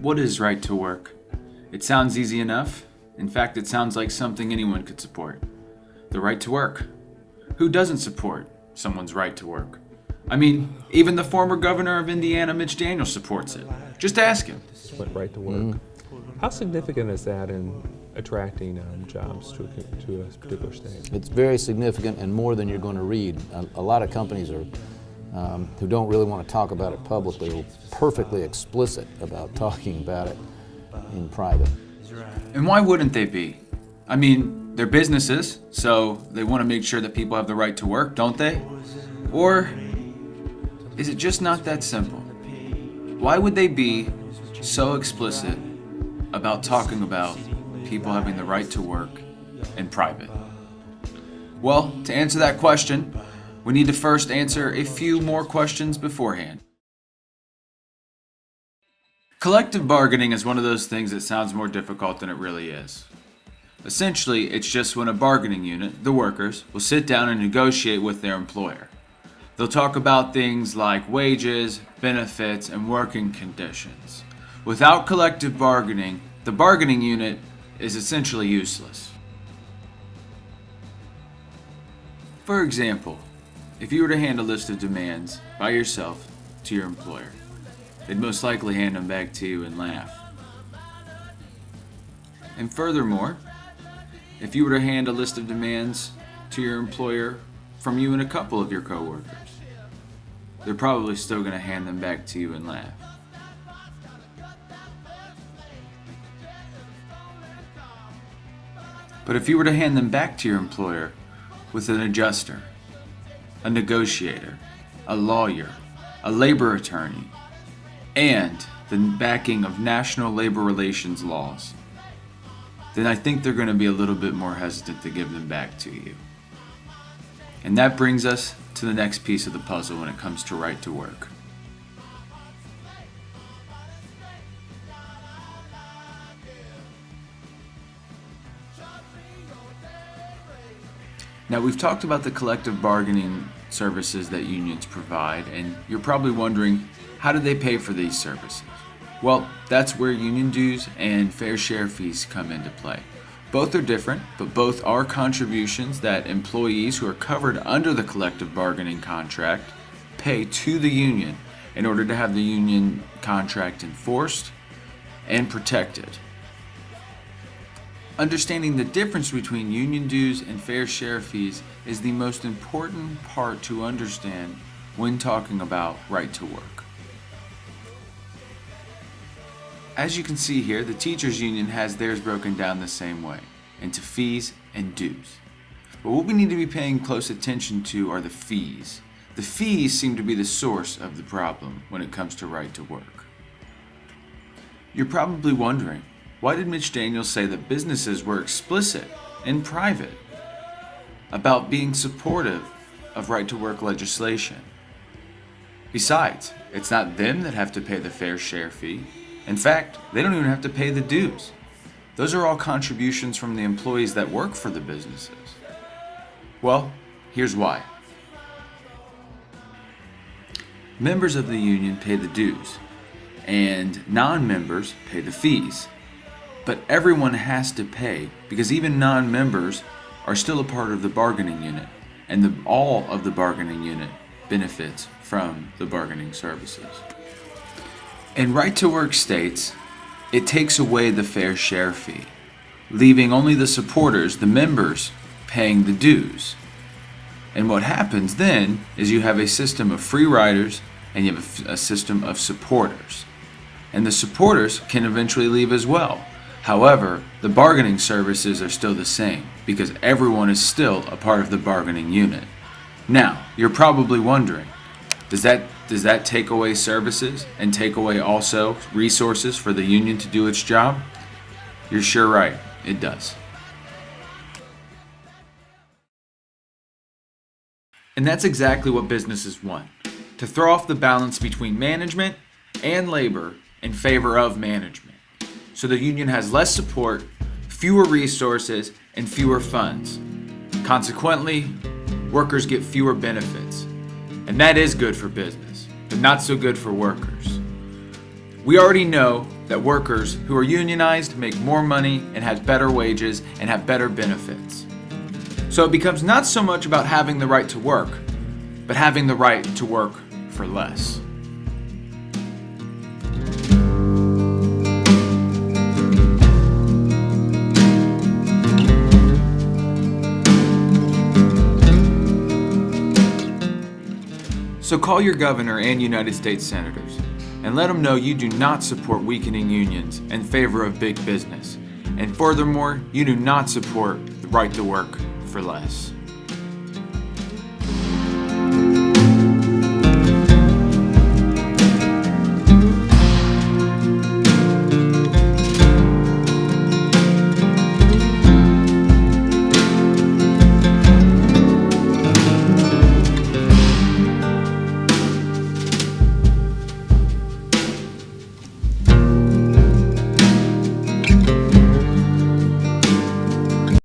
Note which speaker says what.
Speaker 1: What is right to work? It sounds easy enough. In fact, it sounds like something anyone could support. The right to work. Who doesn't support someone's right to work? I mean, even the former governor of Indiana, Mitch Daniels, supports it. Just ask him.
Speaker 2: Went right to work. How significant is that in attracting jobs to a particular state?
Speaker 3: It's very significant and more than you're going to read. A lot of companies are who don't really want to talk about it publicly are perfectly explicit about talking about it in private.
Speaker 1: And why wouldn't they be? I mean, they're businesses, so they want to make sure that people have the right to work, don't they? Or is it just not that simple? Why would they be so explicit about talking about people having the right to work in private? Well, to answer that question, we need to first answer a few more questions beforehand. Collective bargaining is one of those things that sounds more difficult than it really is. Essentially, it's just when a bargaining unit, the workers, will sit down and negotiate with their employer. They'll talk about things like wages, benefits, and working conditions. Without collective bargaining, the bargaining unit is essentially useless. For example, if you were to hand a list of demands by yourself to your employer, they'd most likely hand them back to you and laugh. And furthermore, if you were to hand a list of demands to your employer from you and a couple of your coworkers, they're probably still going to hand them back to you and laugh. But if you were to hand them back to your employer with an adjuster, a negotiator, a lawyer, a labor attorney, and the backing of national labor relations laws, then I think they're going to be a little bit more hesitant to give them back to you. And that brings us to the next piece of the puzzle when it comes to right to work. Now, we've talked about the collective bargaining services that unions provide, and you're probably wondering, how do they pay for these services? Well, that's where union dues and fair share fees come into play. Both are different, but both are contributions that employees who are covered under the collective bargaining contract pay to the union in order to have the union contract enforced and protected. Understanding the difference between union dues and fair share fees is the most important part to understand when talking about right to work. As you can see here, the teachers union has theirs broken down the same way, into fees and dues. But what we need to be paying close attention to are the fees. The fees seem to be the source of the problem when it comes to right to work. You're probably wondering, why did Mitch Daniels say that businesses were explicit and private about being supportive of right to work legislation? Besides, it's not them that have to pay the fair share fee. In fact, they don't even have to pay the dues. Those are all contributions from the employees that work for the businesses. Well, here's why. Members of the union pay the dues, and non-members pay the fees. But everyone has to pay because even non-members are still a part of the bargaining unit, and all of the bargaining unit benefits from the bargaining services. And right to work states it takes away the fair share fee, leaving only the supporters, the members, paying the dues. And what happens then is you have a system of free riders and you have a system of supporters. And the supporters can eventually leave as well. However, the bargaining services are still the same because everyone is still a part of the bargaining unit. Now, you're probably wondering, does that take away services and take away also resources for the union to do its job? You're sure right, it does. And that's exactly what businesses want, to throw off the balance between management and labor in favor of management. So the union has less support, fewer resources, and fewer funds. Consequently, workers get fewer benefits. And that is good for business, but not so good for workers. We already know that workers who are unionized make more money and have better wages and have better benefits. So it becomes not so much about having the right to work, but having the right to work for less. So call your governor and United States senators and let them know you do not support weakening unions in favor of big business. And furthermore, you do not support the right to work for less.